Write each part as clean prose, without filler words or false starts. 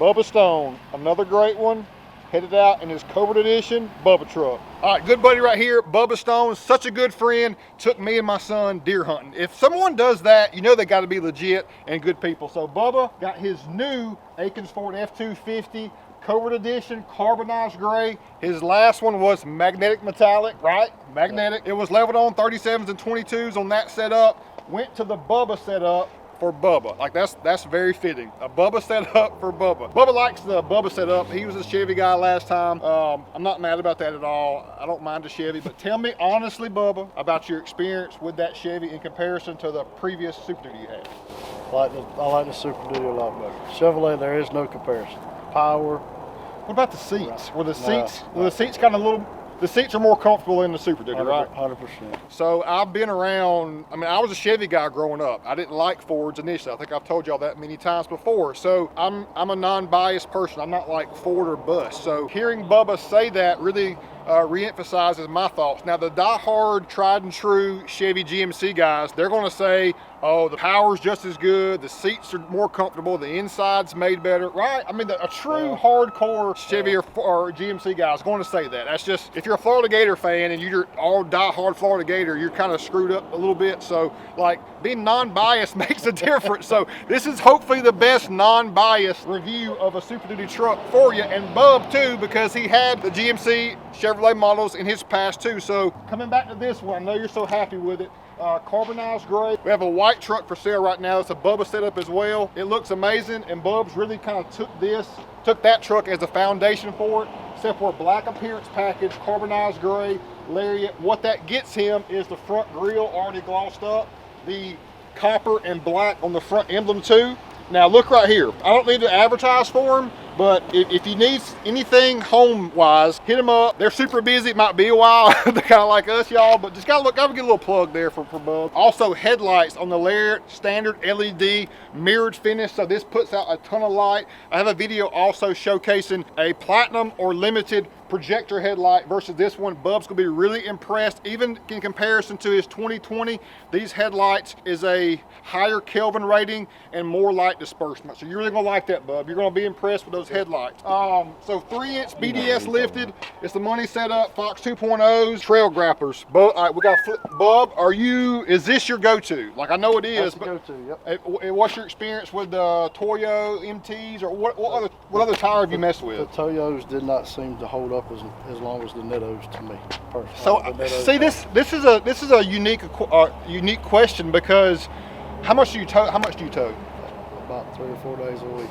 Bubba Stone, another great one. Headed out in his Covert edition Bubba truck. All right, good buddy right here, Bubba Stone, such a good friend, took me and my son deer hunting. If someone does that, you know they gotta be legit and good people. So Bubba got his new Akins Ford F250 Covert edition, carbonized gray. His last one was magnetic metallic, right? Magnetic. It was leveled on 37s and 22s on that setup. Went to the Bubba setup for Bubba. Like that's very fitting. A Bubba setup for Bubba. Bubba likes the Bubba setup. He was a Chevy guy last time. I'm not mad about that at all. I don't mind a Chevy, but tell me honestly, Bubba, about your experience with that Chevy in comparison to the previous Super Duty you had. I like the Super Duty a lot better. Chevrolet, there is no comparison. Power. What about the seats? Were the seats kind of little? The seats are more comfortable in the Super Duty, right? 100%. So I've been around, I mean, I was a Chevy guy growing up. I didn't like Fords initially. I think I've told y'all that many times before. So I'm a non-biased person. I'm not like Ford or bust. So hearing Bubba say that really re-emphasizes my thoughts. Now the die-hard, tried and true Chevy GMC guys, they're gonna say, oh, the power's just as good, the seats are more comfortable, the inside's made better, right? I mean, a true hardcore Chevy or GMC guy is going to say that. That's just, if you're a Florida Gator fan and you're all die-hard Florida Gator, you're kind of screwed up a little bit. So, like, being non-biased makes a difference. So this is hopefully the best non-biased review of a Super Duty truck for you, and Bub too, because he had the GMC Chevrolet models in his past too. So coming back to this one, I know you're so happy with it. Carbonized gray. We have a white truck for sale right now. It's a Bubba setup as well. It looks amazing, and Bub's really kind of took that truck as a foundation for it, except for a black appearance package, carbonized gray, lariat. What that gets him is the front grille already glossed up, the copper and black on the front emblem too. Now look right here. I don't need to advertise for him, but if you need anything home-wise, hit them up. They're super busy. It might be a while. They're kind of like us, y'all, but just gotta get a little plug there for Bub. Also, headlights on the Lariat, standard LED, mirrored finish, so this puts out a ton of light. I have a video also showcasing a platinum or limited projector headlight versus this one. Bub's gonna be really impressed, even in comparison to his 2020. These headlights is a higher Kelvin rating and more light disbursement. So you're really gonna like that, Bub. You're gonna be impressed with those headlights. So 3-inch BDS lifted. It's the money setup, Fox 2.0s, trail grappers. Bub, all right, we got Bub, is this your go-to? Like I know it is, but go-to, yep. What's your experience with the Toyo MTs, or what other tire have you messed with? The Toyos did not seem to hold up as long as the Nettos to me personally. So see, this is a unique question, because how much do you tow? About 3 or 4 days a week.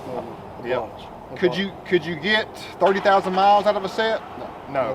Yeah. Could you get 30,000 miles out of a set? No.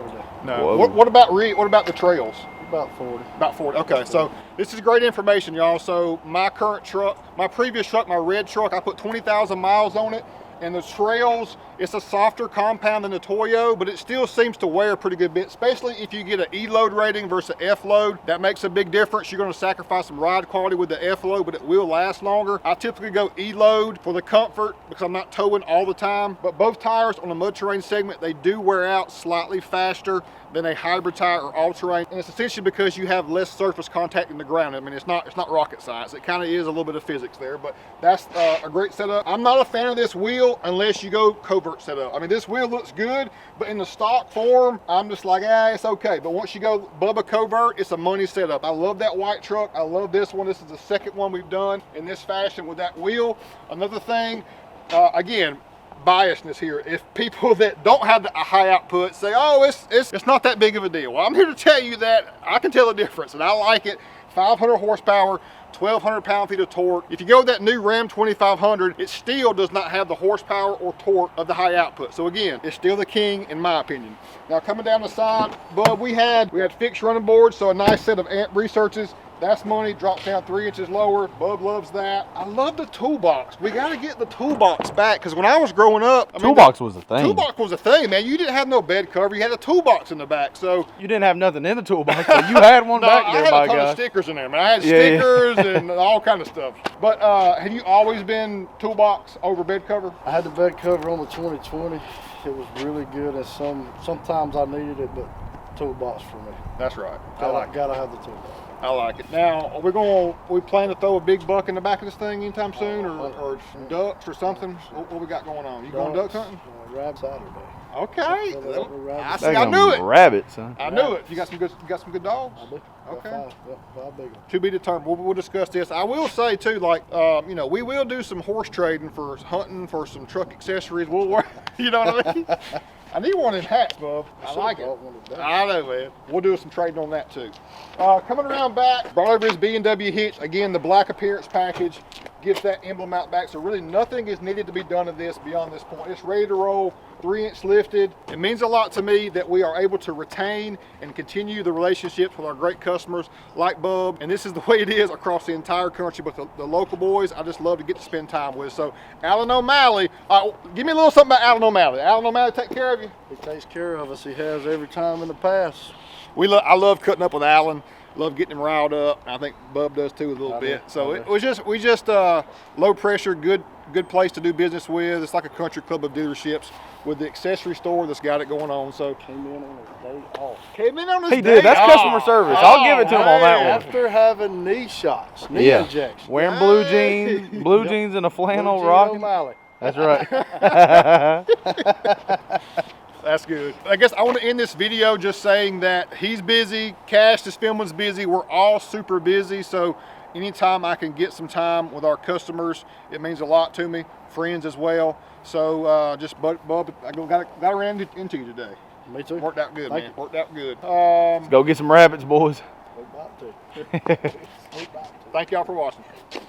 What about the trails? About 40. About 40. Okay, so this is great information, y'all. So my current truck, my previous truck, my red truck, I put 20,000 miles on it. And the trails, it's a softer compound than the Toyo, but it still seems to wear a pretty good bit, especially if you get an E-load rating versus F-load. That makes a big difference. You're gonna sacrifice some ride quality with the F-load, but it will last longer. I typically go E-load for the comfort because I'm not towing all the time, but both tires on the mud terrain segment, they do wear out slightly faster than a hybrid tire or all-terrain, and it's essentially because you have less surface contact in the ground. I mean, it's not rocket science. It kind of is a little bit of physics there, but that's a great setup. I'm not a fan of this wheel unless you go Covert setup. I mean, this wheel looks good, but in the stock form, I'm just like, it's okay. But once you go Bubba Covert, it's a money setup. I love that white truck. I love this one. This is the second one we've done in this fashion with that wheel. Another thing, again, biasness here. If people that don't have the high output say, oh, it's not that big of a deal. Well, I'm here to tell you that I can tell the difference, and I like it. 500 horsepower, 1,200 pound-feet of torque. If you go with that new Ram 2500, it still does not have the horsepower or torque of the high output. So again, it's still the king in my opinion. Now coming down the side, Bub, we had fixed running boards, so a nice set of amp researches. That's money, drops down 3 inches lower. Bub loves that. I love the toolbox. We got to get the toolbox back, because when I was growing up, toolbox was a thing. Toolbox was a thing, man. You didn't have no bed cover. You had a toolbox in the back, so. You didn't have nothing in the toolbox, but you had one back there, I had a ton of stickers in there, man. I had stickers and all kind of stuff. But have you always been toolbox over bed cover? I had the bed cover on the 2020. It was really good, and sometimes I needed it, but toolbox for me. That's right. Gotta have the toolbox. I like it. Now, we plan to throw a big buck in the back of this thing anytime soon, or ducks or something? What we got going on? You going duck hunting? Rabbit Saturday. Okay. I see. They I got knew them it. rabbits, huh? I knew it. You got some good dogs? I do. Okay. Five big ones. To be determined. We'll discuss this. I will say too, like, you know, we will do some horse trading for hunting, for some truck accessories. We'll work. You know what I mean? I need one in hats, bub. I like it. I know, man. We'll do some trading on that too. Coming around back, brought over his B&W hitch. Again, the black appearance package gets that emblem out back. So really nothing is needed to be done to this beyond this point. It's ready to roll, 3-inch lifted. It means a lot to me that we are able to retain and continue the relationships with our great customers like Bub. And this is the way it is across the entire country. But the local boys, I just love to get to spend time with. So Alan O'Malley, give me a little something about Alan O'Malley. Alan O'Malley take care of you? He takes care of us. He has every time in the past. I love cutting up with Alan. Love getting him riled up. I think Bub does too a little bit. So we just low pressure, good place to do business with. It's like a country club of dealerships with the accessory store that's got it going on. So Came in on his day off. came in on his He day did. That's off. customer service. I'll give it to him on that one. After having knee shots, knee injections. Wearing Hey. blue jeans and a flannel Blue Jean rocking. O'Malley. That's right. That's good. I guess I want to end this video just saying that he's busy, Cash, this filming's busy, we're all super busy, so anytime I can get some time with our customers, it means a lot to me, friends as well. So just Bub, I got around into you today. Me too. Worked out good, Thank man. you. Worked out good. Go get some rabbits, boys. We about to. We about to. Thank y'all for watching.